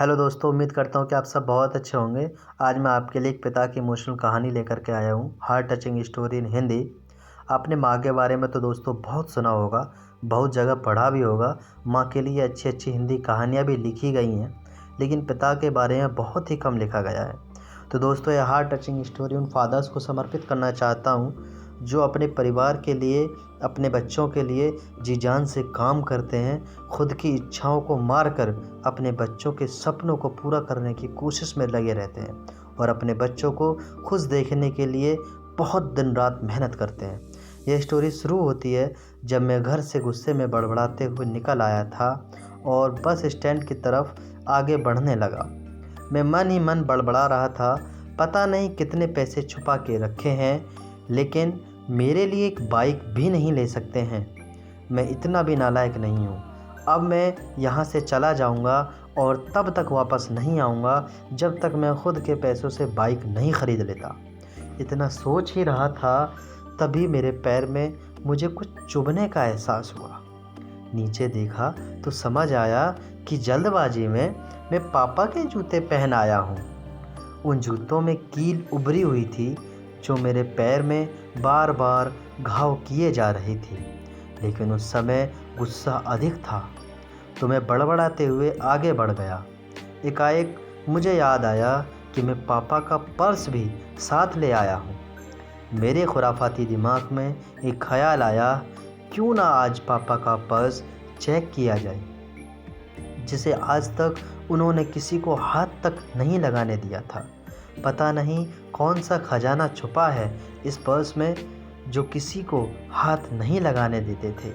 Hello दोस्तों, उम्मीद करता हूँ कि आप सब बहुत अच्छे होंगे। आज मैं आपके लिए एक पिता की इमोशनल कहानी लेकर के आया हूँ, heart touching story in Hindi. आपने माँ के बारे में तो दोस्तों बहुत सुना होगा, बहुत जगह पढ़ा भी होगा। माँ के लिए अच्छी अच्छी हिंदी कहानियाँ भी लिखी गई हैं, लेकिन पिता के बारे में बहुत ही कम लिखा गया है। तो दोस्तों, ये हार्ट टचिंग स्टोरी उन फादर्स को समर्पित करना चाहता हूँ जो अपने परिवार के लिए, अपने बच्चों के लिए जी जान से काम करते हैं, खुद की इच्छाओं को मारकर अपने बच्चों के सपनों को पूरा करने की कोशिश में लगे रहते हैं और अपने बच्चों को खुश देखने के लिए बहुत दिन रात मेहनत करते हैं। यह स्टोरी शुरू होती है जब मैं घर से गुस्से में बड़बड़ाते हुए निकल आया था और बस स्टैंड की तरफ आगे बढ़ने लगा। मैं मन ही मन बड़बड़ा रहा था, पता नहीं कितने पैसे छुपा के रखे हैं, लेकिन मेरे लिए एक बाइक भी नहीं ले सकते हैं। मैं इतना भी नालायक नहीं हूँ। अब मैं यहाँ से चला जाऊँगा और तब तक वापस नहीं आऊँगा जब तक मैं खुद के पैसों से बाइक नहीं ख़रीद लेता। इतना सोच ही रहा था, तभी मेरे पैर में मुझे कुछ चुभने का एहसास हुआ। नीचे देखा तो समझ आया कि जल्दबाजी में मैं पापा के जूते पहन आया हूँ। उन जूतों में कील उभरी हुई थी जो मेरे पैर में बार बार घाव किए जा रही थी, लेकिन उस समय गुस्सा अधिक था तो मैं बड़बड़ाते हुए आगे बढ़ गया। एकाएक मुझे याद आया कि मैं पापा का पर्स भी साथ ले आया हूँ। मेरे खुराफाती दिमाग में एक ख्याल आया, क्यों ना आज पापा का पर्स चेक किया जाए, जिसे आज तक उन्होंने किसी को हाथ तक नहीं लगाने दिया था। पता नहीं कौन सा खजाना छुपा है इस पर्स में जो किसी को हाथ नहीं लगाने देते थे।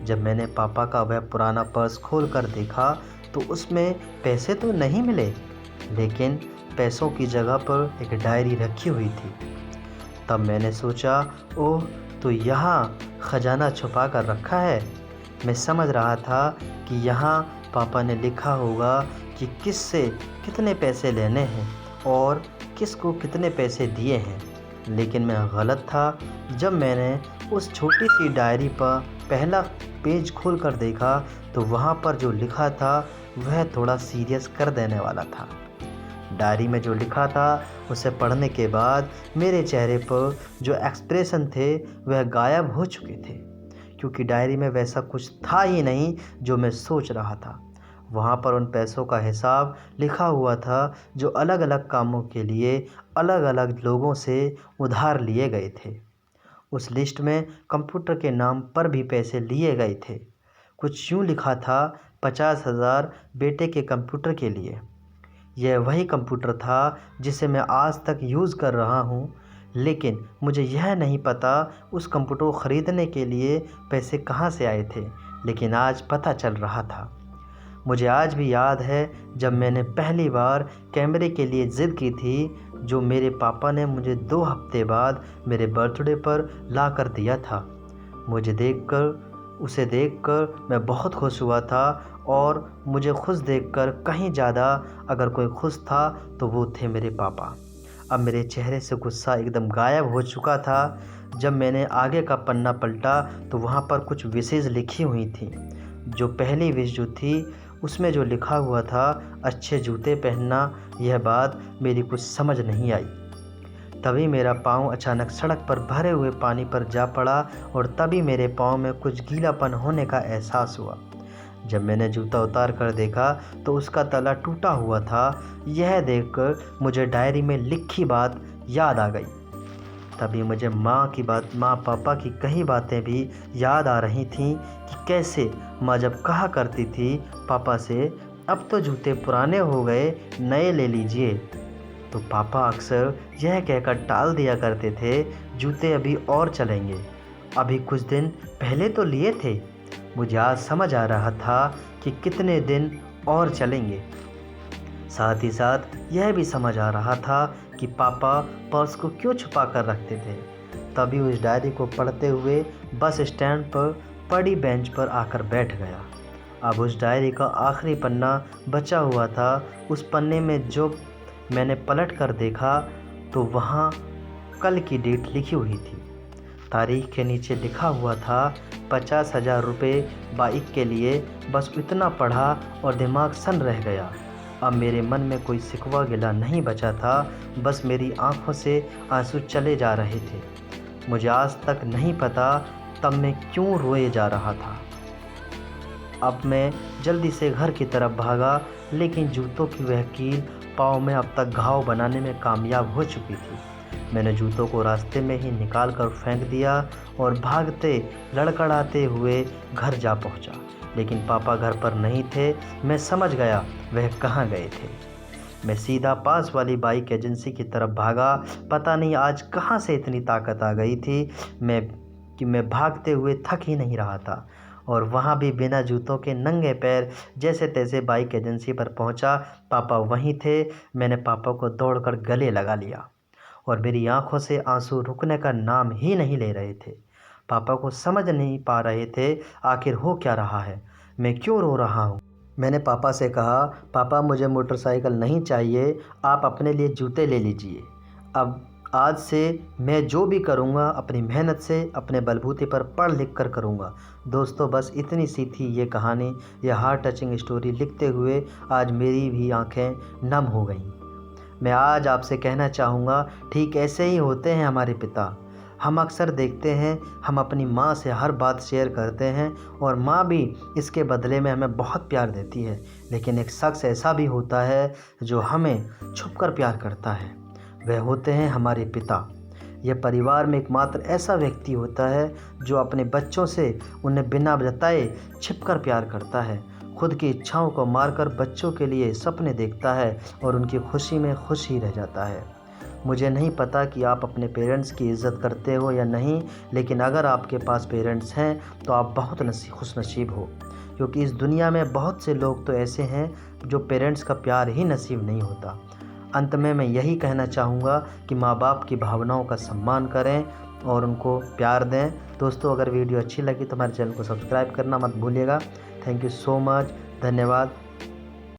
जब मैंने पापा का वह पुराना पर्स खोल कर देखा तो उसमें पैसे तो नहीं मिले, लेकिन पैसों की जगह पर एक डायरी रखी हुई थी। तब मैंने सोचा, ओह, तो यहाँ खजाना छुपा कर रखा है। मैं समझ रहा था कि यहाँ पापा ने लिखा होगा कि किससे कितने पैसे लेने हैं और किसको कितने पैसे दिए हैं, लेकिन मैं गलत था। जब मैंने उस छोटी सी डायरी पर पहला पेज खोल कर देखा तो वहाँ पर जो लिखा था वह थोड़ा सीरियस कर देने वाला था। डायरी में जो लिखा था उसे पढ़ने के बाद मेरे चेहरे पर जो एक्सप्रेशन थे वह गायब हो चुके थे, क्योंकि डायरी में वैसा कुछ था ही नहीं जो मैं सोच रहा था। वहाँ पर उन पैसों का हिसाब लिखा हुआ था जो अलग अलग कामों के लिए अलग अलग लोगों से उधार लिए गए थे। उस लिस्ट में कंप्यूटर के नाम पर भी पैसे लिए गए थे। कुछ यूँ लिखा था, 50,000 बेटे के कंप्यूटर के लिए। यह वही कंप्यूटर था जिसे मैं आज तक यूज़ कर रहा हूँ, लेकिन मुझे यह नहीं पता उस कंप्यूटर को ख़रीदने के लिए पैसे कहाँ से आए थे, लेकिन आज पता चल रहा था। मुझे आज भी याद है जब मैंने पहली बार कैमरे के लिए ज़िद की थी, जो मेरे पापा ने मुझे 2 हफ्ते बाद मेरे बर्थडे पर ला कर दिया था। उसे देखकर मैं बहुत खुश हुआ था, और मुझे खुश देखकर कहीं ज़्यादा अगर कोई खुश था तो वो थे मेरे पापा। अब मेरे चेहरे से गुस्सा एकदम गायब हो चुका था। जब मैंने आगे का पन्ना पलटा तो वहाँ पर कुछ विशेज़ लिखी हुई थी। जो पहली विश जो थी उसमें जो लिखा हुआ था, अच्छे जूते पहनना, यह बात मेरी कुछ समझ नहीं आई। तभी मेरा पाँव अचानक सड़क पर भरे हुए पानी पर जा पड़ा और तभी मेरे पाँव में कुछ गीलापन होने का एहसास हुआ। जब मैंने जूता उतार कर देखा तो उसका तला टूटा हुआ था। यह देखकर मुझे डायरी में लिखी बात याद आ गई। तभी मुझे माँ पापा की कई बातें भी याद आ रही थीं कि कैसे माँ जब कहा करती थी पापा से, अब तो जूते पुराने हो गए, नए ले लीजिए, तो पापा अक्सर यह कहकर टाल दिया करते थे, जूते अभी और चलेंगे, अभी कुछ दिन पहले तो लिए थे। मुझे आज समझ आ रहा था कि कितने दिन और चलेंगे। साथ ही साथ यह भी समझ आ रहा था कि पापा पर्स को क्यों छुपा कर रखते थे। तभी उस डायरी को पढ़ते हुए बस स्टैंड पर पड़ी बेंच पर आकर बैठ गया। अब उस डायरी का आखिरी पन्ना बचा हुआ था। उस पन्ने में जो मैंने पलट कर देखा तो वहाँ कल की डेट लिखी हुई थी। तारीख के नीचे लिखा हुआ था 50,000 रुपये बाइक के लिए। बस इतना पढ़ा और दिमाग सन रह गया। अब मेरे मन में कोई शिकवा गिला नहीं बचा था, बस मेरी आंखों से आंसू चले जा रहे थे। मुझे आज तक नहीं पता तब मैं क्यों रोए जा रहा था। अब मैं जल्दी से घर की तरफ भागा, लेकिन जूतों की वह कील पाँव में अब तक घाव बनाने में कामयाब हो चुकी थी। मैंने जूतों को रास्ते में ही निकाल कर फेंक दिया और भागते लड़खड़ाते हुए घर जा पहुंचा। लेकिन पापा घर पर नहीं थे। मैं समझ गया वह कहाँ गए थे। मैं सीधा पास वाली बाइक एजेंसी की तरफ भागा। पता नहीं आज कहाँ से इतनी ताकत आ गई थी मैं भागते हुए थक ही नहीं रहा था। और वहाँ भी बिना जूतों के नंगे पैर जैसे तैसे बाइक एजेंसी पर पहुँचा। पापा वहीं थे। मैंने पापा को दौड़कर गले लगा लिया और मेरी आंखों से आंसू रुकने का नाम ही नहीं ले रहे थे। पापा को समझ नहीं पा रहे थे आखिर हो क्या रहा है, मैं क्यों रो रहा हूँ। मैंने पापा से कहा, पापा मुझे मोटरसाइकिल नहीं चाहिए, आप अपने लिए जूते ले लीजिए। अब आज से मैं जो भी करूँगा अपनी मेहनत से अपने बलबूते पर पढ़ लिख कर करूँगा। दोस्तों बस इतनी सी थी ये कहानी, ये हार्ट टचिंग स्टोरी लिखते हुए आज मेरी भी आंखें नम हो गईं। मैं आज आपसे कहना चाहूँगा, ठीक ऐसे ही होते हैं हमारे पिता। हम अक्सर देखते हैं हम अपनी माँ से हर बात शेयर करते हैं और माँ भी इसके बदले में हमें बहुत प्यार देती है। लेकिन एक शख्स ऐसा भी होता है जो हमें छुपकर प्यार करता है, वह होते हैं हमारे पिता। यह परिवार में एकमात्र ऐसा व्यक्ति होता है जो अपने बच्चों से उन्हें बिना बताए छिपकर प्यार करता है, खुद की इच्छाओं को मारकर बच्चों के लिए सपने देखता है और उनकी खुशी में खुश ही रह जाता है। मुझे नहीं पता कि आप अपने पेरेंट्स की इज़्ज़त करते हो या नहीं, लेकिन अगर आपके पास पेरेंट्स हैं तो आप बहुत खुशनसीब हो, क्योंकि इस दुनिया में बहुत से लोग तो ऐसे हैं जो पेरेंट्स का प्यार ही नसीब नहीं होता। अंत में मैं यही कहना चाहूँगा कि माँ बाप की भावनाओं का सम्मान करें और उनको प्यार दें। दोस्तों अगर वीडियो अच्छी लगी तो हमारे चैनल को सब्सक्राइब करना मत भूलिएगा। थैंक यू सो मच, धन्यवाद।